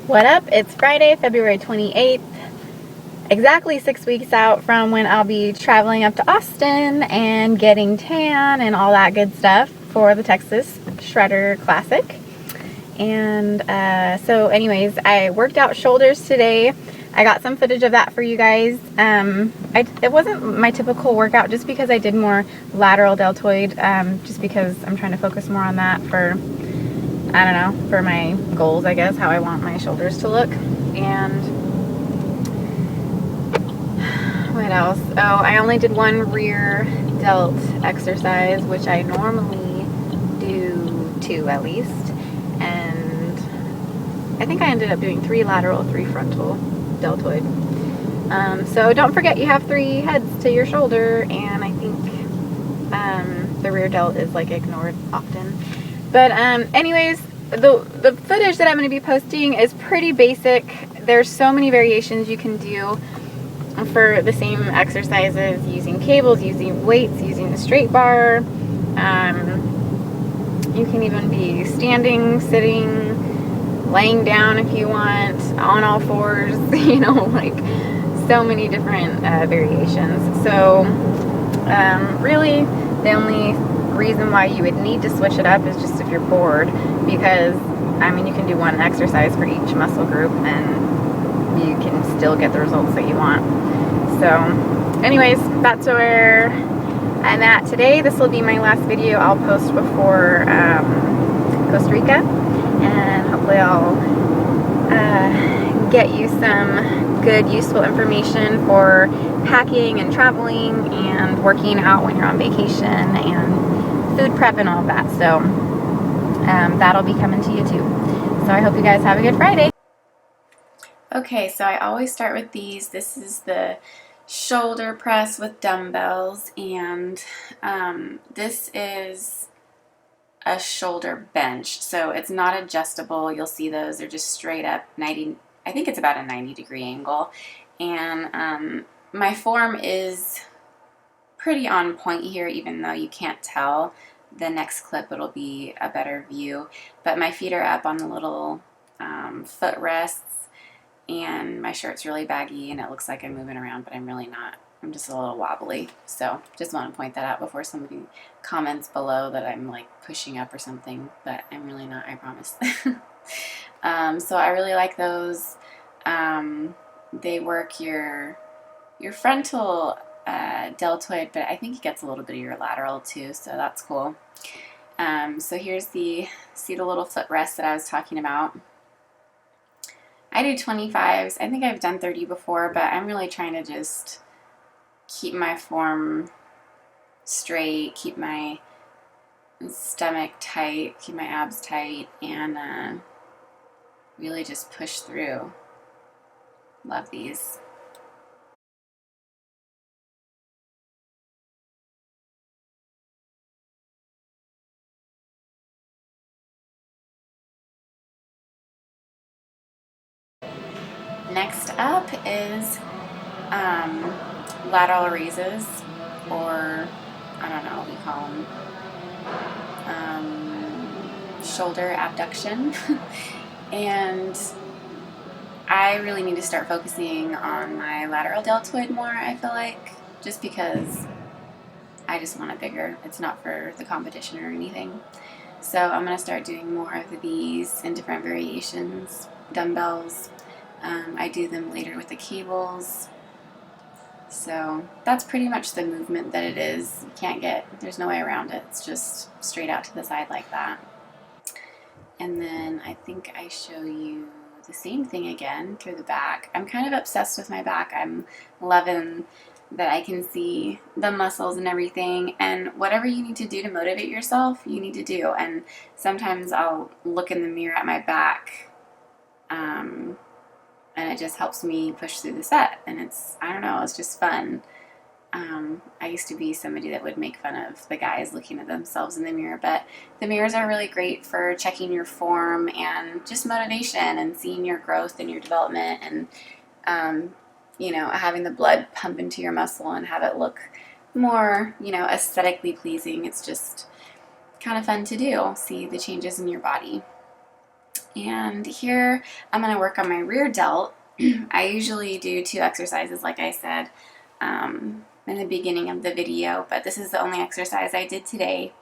What up? It's Friday, February 28th, exactly 6 weeks out from when I'll be traveling up to Austin and getting tan and all that good stuff for the Texas Shredder Classic. And so anyways, I worked out shoulders today. I got some footage of that for you guys. It wasn't my typical workout just because I did more lateral deltoid, just because I'm trying to focus more on that for, I don't know, for my goals, I guess, how I want my shoulders to look. And what else? Oh, I only did one rear delt exercise, which I normally do 2 at least. And I think I ended up doing 3 lateral, 3 frontal deltoid. So don't forget you have 3 heads to your shoulder, and I think the rear delt is like ignored often. But anyways, the footage that I'm going to be posting is pretty basic. There's so many variations you can do for the same exercises, using cables, using weights, using the straight bar. You can even be standing, sitting, laying down if you want, on all fours, you know, like so many different variations. So really the only reason why you would need to switch it up is just if you're bored, because I mean you can do one exercise for each muscle group and you can still get the results that you want. So anyways, that's where I'm at today. This will be my last video I'll post before Costa Rica, and hopefully I'll get you some good useful information for packing and traveling and working out when you're on vacation and food prep and all of that. So that'll be coming to you too. So I hope you guys have a good Friday. Okay, so I always start with these. This is the shoulder press with dumbbells, and this is a shoulder bench, so it's not adjustable. You'll see those, they're just straight up 90, I think it's about a 90-degree angle, and my form is pretty on point here, even though you can't tell. The next clip it'll be a better view, but my feet are up on the little foot rests, and my shirt's really baggy and it looks like I'm moving around, but I'm really not. I'm just a little wobbly. So just want to point that out before somebody comments below that I'm like pushing up or something, but I'm really not, I promise. So I really like those. They work your frontal deltoid, but I think it gets a little bit of your lateral too, so that's cool. So here's see the little footrest that I was talking about. I do 25s. I think I've done 30 before, but I'm really trying to just keep my form straight, keep my stomach tight, keep my abs tight, and really just push through. Love these. Next up is lateral raises, or I don't know what you call them, shoulder abduction. And I really need to start focusing on my lateral deltoid more, I feel like, just because I just want it bigger. It's not for the competition or anything. So I'm going to start doing more of these in different variations, dumbbells. I do them later with the cables. So that's pretty much the movement that it is. You can't there's no way around it. It's just straight out to the side like that. And then I think I show you the same thing again through the back. I'm kind of obsessed with my back. I'm loving that I can see the muscles and everything, and whatever you need to do to motivate yourself, you need to do. And sometimes I'll look in the mirror at my back, and it just helps me push through the set, and it's, I don't know, it's just fun. I used to be somebody that would make fun of the guys looking at themselves in the mirror, but the mirrors are really great for checking your form and just motivation and seeing your growth and your development, and you know, having the blood pump into your muscle and have it look more, you know, aesthetically pleasing. It's just kind of fun to do, see the changes in your body. And here I'm going to work on my rear delt. I usually do 2 exercises, like I said in the beginning of the video, but this is the only exercise I did today.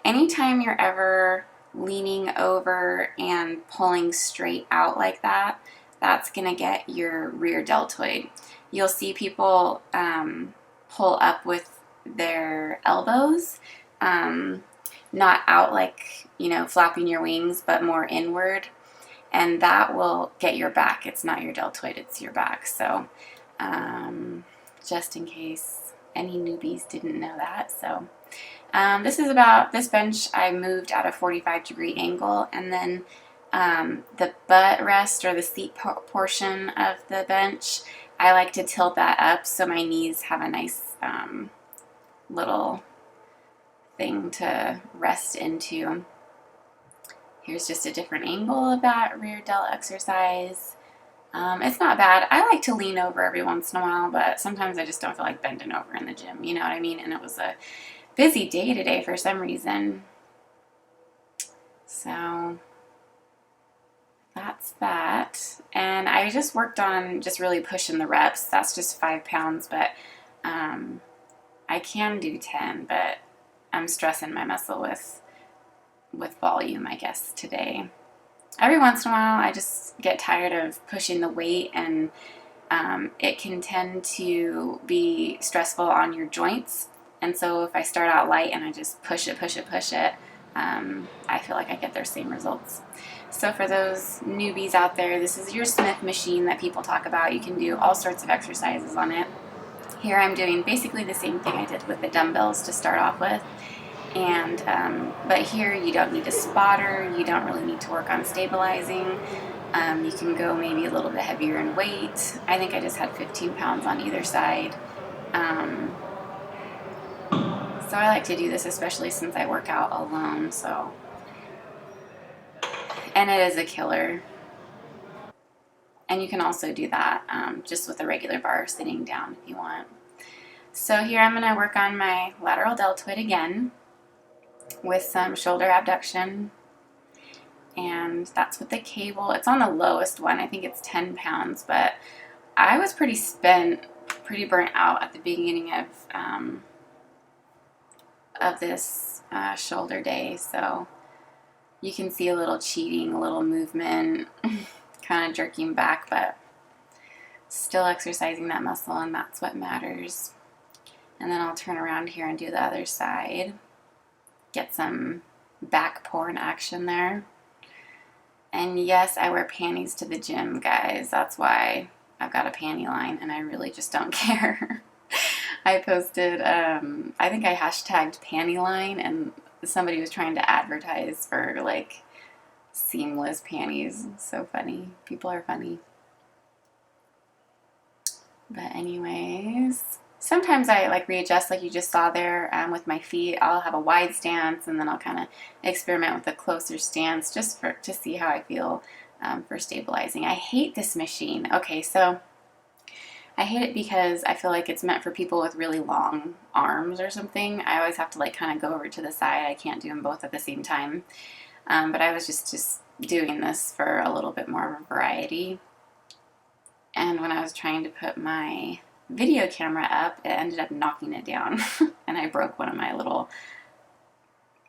Anytime you're ever leaning over and pulling straight out like that, that's going to get your rear deltoid. You'll see people pull up with their elbows, not out like, you know, flapping your wings, but more inward. And that will get your back. It's not your deltoid, it's your back. So just in case any newbies didn't know that. So this bench I moved at a 45-degree angle, and then the butt rest or the seat portion of the bench, I like to tilt that up so my knees have a nice little thing to rest into. Here's just a different angle of that rear delt exercise. It's not bad. I like to lean over every once in a while, but sometimes I just don't feel like bending over in the gym, you know what I mean? And it was a busy day today for some reason. So that's that. And I just worked on just really pushing the reps. That's just 5 pounds, but I can do 10, but I'm stressing my muscle with volume, I guess, today. Every once in a while, I just get tired of pushing the weight, and it can tend to be stressful on your joints. And so if I start out light and I just push it, I feel like I get their same results. So for those newbies out there, this is your Smith machine that people talk about. You can do all sorts of exercises on it. Here I'm doing basically the same thing I did with the dumbbells to start off with. And but here you don't need a spotter, you don't really need to work on stabilizing. You can go maybe a little bit heavier in weight. I think I just had 15 pounds on either side. So I like to do this, especially since I work out alone. So, and it is a killer. And you can also do that just with a regular bar sitting down if you want. So here I'm going to work on my lateral deltoid again with some shoulder abduction, and that's with the cable. It's on the lowest one. I think it's 10 pounds, but I was pretty burnt out at the beginning of this shoulder day, so you can see a little cheating, a little movement, kind of jerking back, but still exercising that muscle, and that's what matters. And then I'll turn around here and do the other side. Get some back porn action there. And yes, I wear panties to the gym, guys. That's why I've got a panty line, and I really just don't care. I posted, I think I hashtagged panty line, and somebody was trying to advertise for like seamless panties. So funny. People are funny. But anyways, sometimes I like readjust, like you just saw there with my feet. I'll have a wide stance, and then I'll kind of experiment with a closer stance just to see how I feel for stabilizing. I hate this machine. Okay, so I hate it because I feel like it's meant for people with really long arms or something. I always have to like kind of go over to the side. I can't do them both at the same time. But I was just doing this for a little bit more of a variety. And when I was trying to put my video camera up, it ended up knocking it down. And I broke one of my little,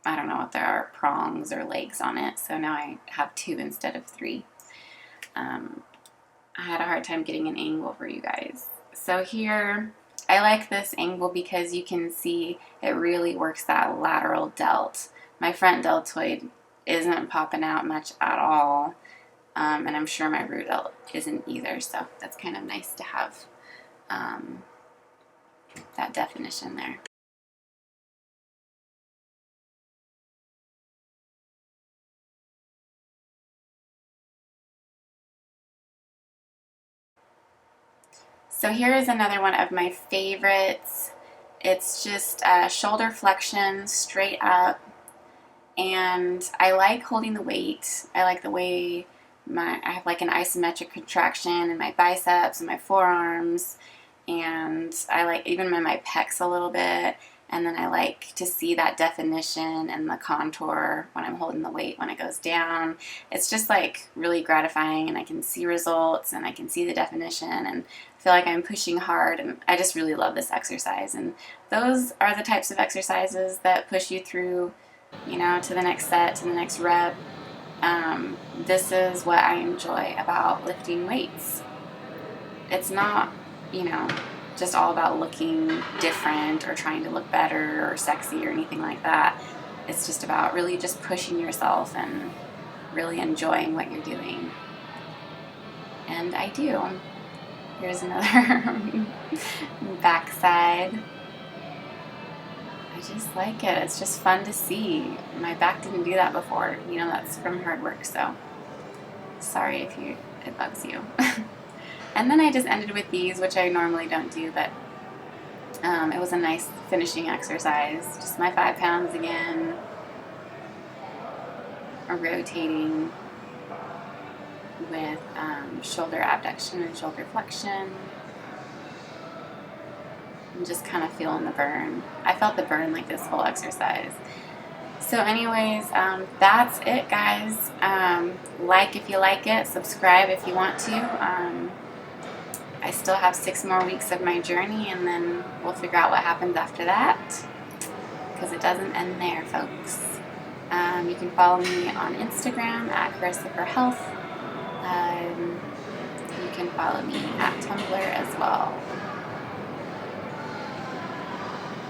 I don't know what there are, prongs or legs on it. So now I have 2 instead of 3. I had a hard time getting an angle for you guys. So here, I like this angle because you can see it really works that lateral delt. My front deltoid isn't popping out much at all. And I'm sure my rear delt isn't either. So that's kind of nice to have that definition there. So here is another one of my favorites. It's just a shoulder flexion straight up, and I like holding the weight. I like the way I have like an isometric contraction in my biceps and my forearms, and I like even my pecs a little bit. And then I like to see that definition and the contour when I'm holding the weight when it goes down. It's just like really gratifying, and I can see results and I can see the definition and feel like I'm pushing hard, and I just really love this exercise. And those are the types of exercises that push you through, you know, to the next set, to the next rep. This is what I enjoy about lifting weights. It's not, you know, just all about looking different or trying to look better or sexy or anything like that. It's just about really just pushing yourself and really enjoying what you're doing. And I do. Here's another backside. I just like it. It's just fun to see. My back didn't do that before. You know, that's from hard work, so sorry if it bugs you. And then I just ended with these, which I normally don't do, but it was a nice finishing exercise. Just my 5 pounds again, rotating with shoulder abduction and shoulder flexion. I'm just kind of feeling the burn. I felt the burn like this whole exercise. So anyways, that's it, guys. Like if you like it, subscribe if you want to. I still have 6 more weeks of my journey, and then we'll figure out what happens after that, because it doesn't end there, folks. You can follow me on Instagram at Carissa for Health. You can follow me at Tumblr as well.